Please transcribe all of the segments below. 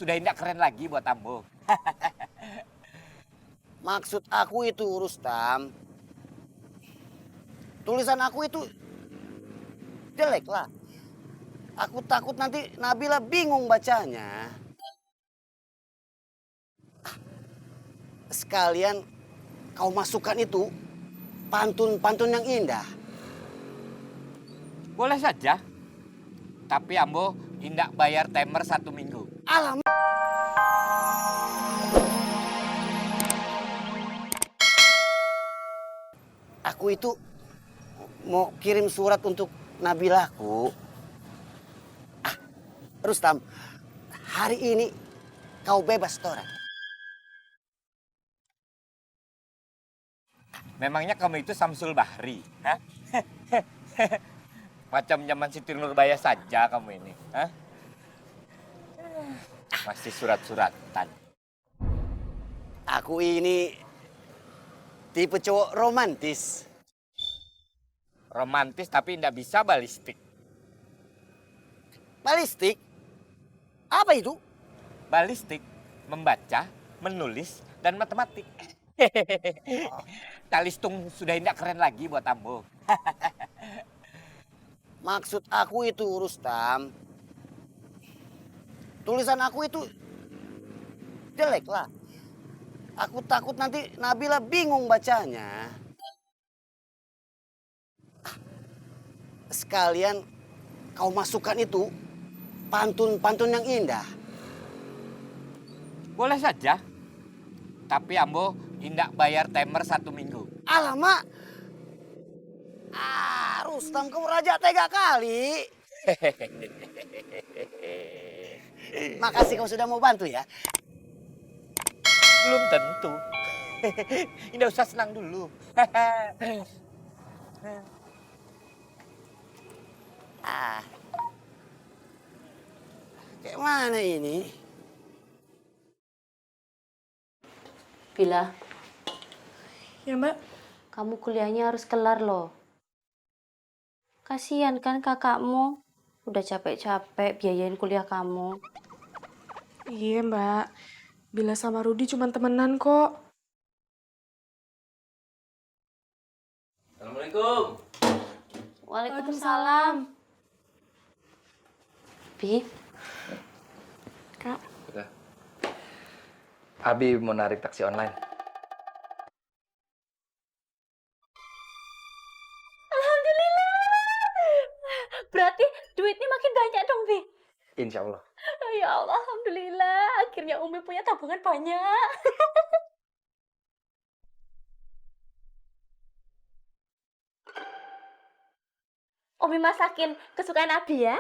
sudah tidak keren lagi buat Ambo. Maksud aku itu, Rustam, tulisan aku itu jelek lah. Aku takut nanti Nabila bingung bacanya. Sekalian kau masukkan itu pantun-pantun yang indah. Boleh saja. Tapi Ambo tidak bayar timer 1 minggu. Alamak. Aku itu mau kirim surat untuk Nabilaku. Rustam, hari ini kau bebas Tora. Memangnya kamu itu Samsul Bahri? Hah? Macam zaman Siti Nurbaya saja kamu ini. Hah? Masih surat-suratan. Aku ini tipe cowok romantis. Romantis tapi tidak bisa balistik. Balistik? Apa itu? Balistik, membaca, menulis, dan matematik. Talistung sudah tidak keren lagi buat Ambo. Maksud aku itu, Rustam, tulisan aku itu jelek lah. Aku takut nanti Nabila bingung bacanya. Sekalian kau masukkan itu pantun-pantun yang indah. Boleh saja. Tapi Ambo tidak bayar timer 1 minggu. Alamak. Rustam kau raja tega kali. Makasih kau sudah mau bantu ya. Belum tentu. Tidak usah senang dulu. Kayak mana ini? Bila, Ya Mbak, kamu kuliahnya harus kelar loh. Kasihan kan kakakmu, udah capek-capek biayain kuliah kamu. iya Mbak. Bila sama Rudi cuma temenan kok. Assalamualaikum. Waalaikumsalam. Bi, Kak, Udah. Abi mau narik taksi online. berarti duitnya makin banyak dong, Bi. Insya Allah. Ya Allah, alhamdulillah. Akhirnya Umi punya tabungan banyak. Umi masakin kesukaan Abi ya.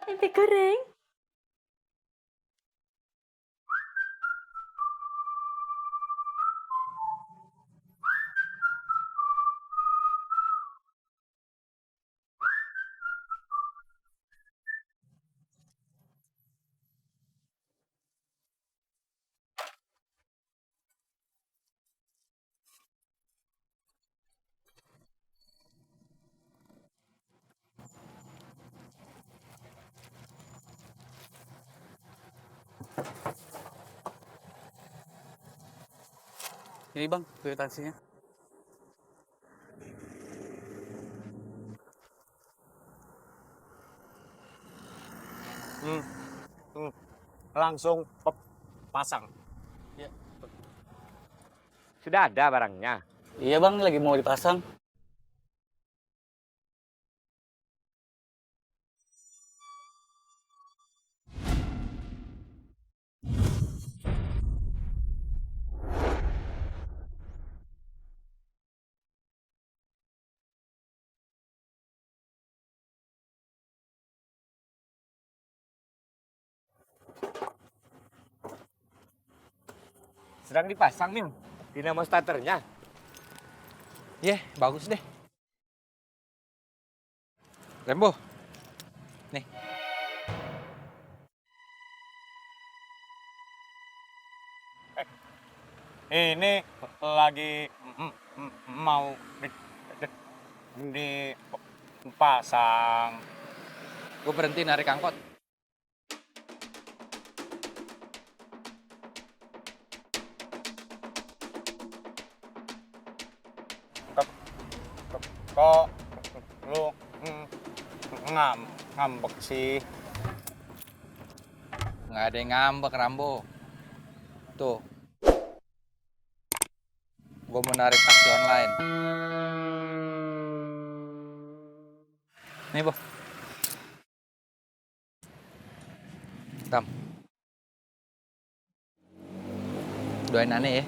Tempe goreng. Ini bang, kwitansinya. Langsung pasang. Sudah ada barangnya. Iya bang, lagi mau dipasang. Sedang dipasang, Mim. Dinamo starternya. Bagus deh. Rembo. Nih. Ini lagi mau dipasang. Gue berhenti narik angkot. ngambek sih. Nggak ada yang ngambek, Rambo. Tuh. Gue mau narik taksi online. Nih, Boh. Tam. Doain aneh ya.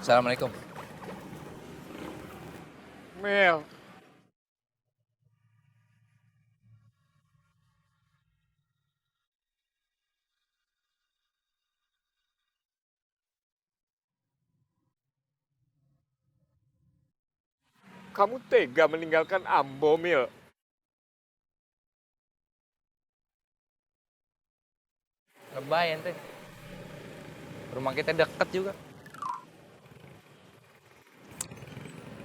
Assalamualaikum. Mil, kamu tega meninggalkan Ambo, Mil. Lebay ente. Rumah kita deket juga.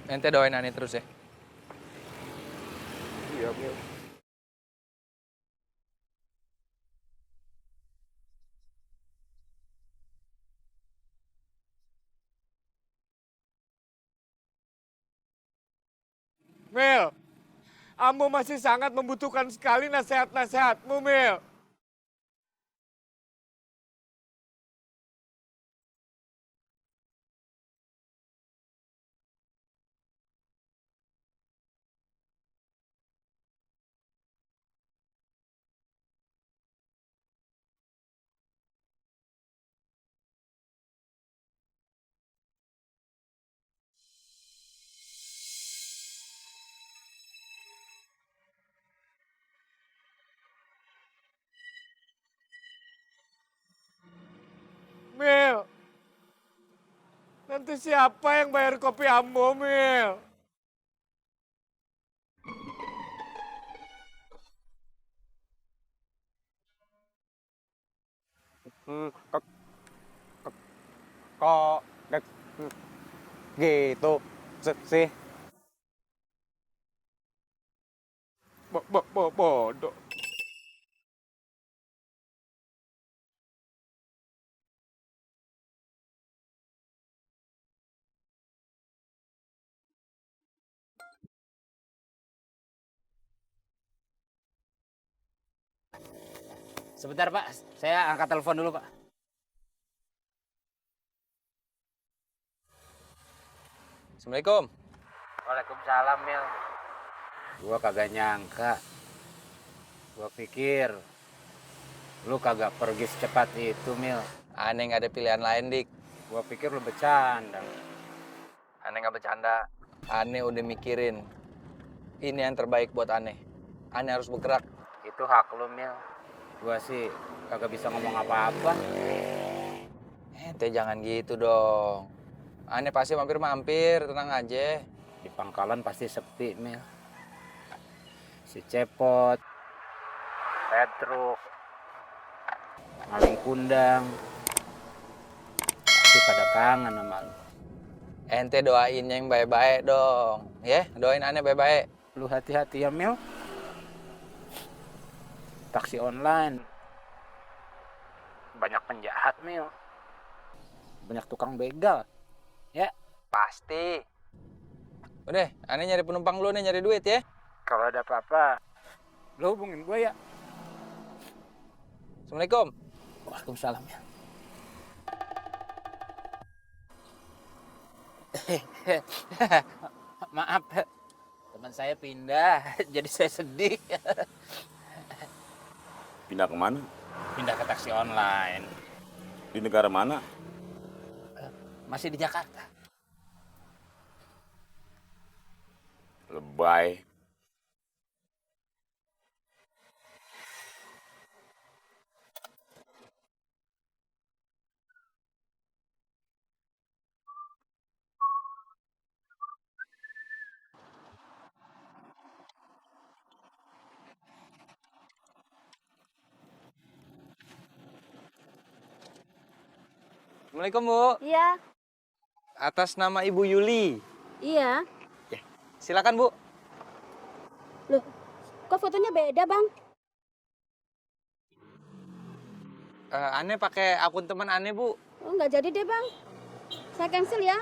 Ente doain aneh terus ya. Iya, Mil. Mil, Ambo masih sangat membutuhkan sekali nasihat-nasihatmu, Mil. Mil, nanti siapa yang bayar kopi Ambo, Mil? Kok kok gitu sih? Bodoh. Sebentar Pak, saya angkat telepon dulu Pak. Assalamualaikum. Waalaikumsalam Mil. Gua kagak nyangka. Gua pikir lu kagak pergi secepat itu Mil. Aneh nggak ada pilihan lain, Dik. Gua pikir lu bercanda. Aneh nggak bercanda. Aneh udah mikirin. Ini yang terbaik buat Aneh. Aneh harus bergerak. Itu hak lu Mil. Gua sih kagak bisa ngomong apa-apa. Ente jangan gitu dong. Aneh pasti mampir-mampir, tenang aja. Di pangkalan pasti sepi Mil. Si Cepot, Petruk, Maling Kundang, pasti pada kangen sama lu. Ente doain yang baik-baik dong. Ya, doain Aneh baik-baik. Lu hati-hati ya Mil. Taksi online. Banyak penjahat Mil. Banyak tukang begal. Ya. Pasti. Udah, Aneh nyari penumpang lu nih, nyari duit ya. Kalau ada apa-apa, lu hubungin gue ya. Assalamualaikum. Waalaikumsalam ya. Maaf, teman saya pindah, jadi saya sedih. Pindah ke mana? Pindah ke taksi online. Di negara mana? Masih di Jakarta. Lebay. Assalamualaikum, Bu. Iya, Atas nama Ibu Yuli. iya. Silakan, Bu. Loh, kok fotonya beda, Bang? Aneh pakai akun teman Aneh, Bu. Oh, nggak jadi deh, Bang. Saya cancel ya.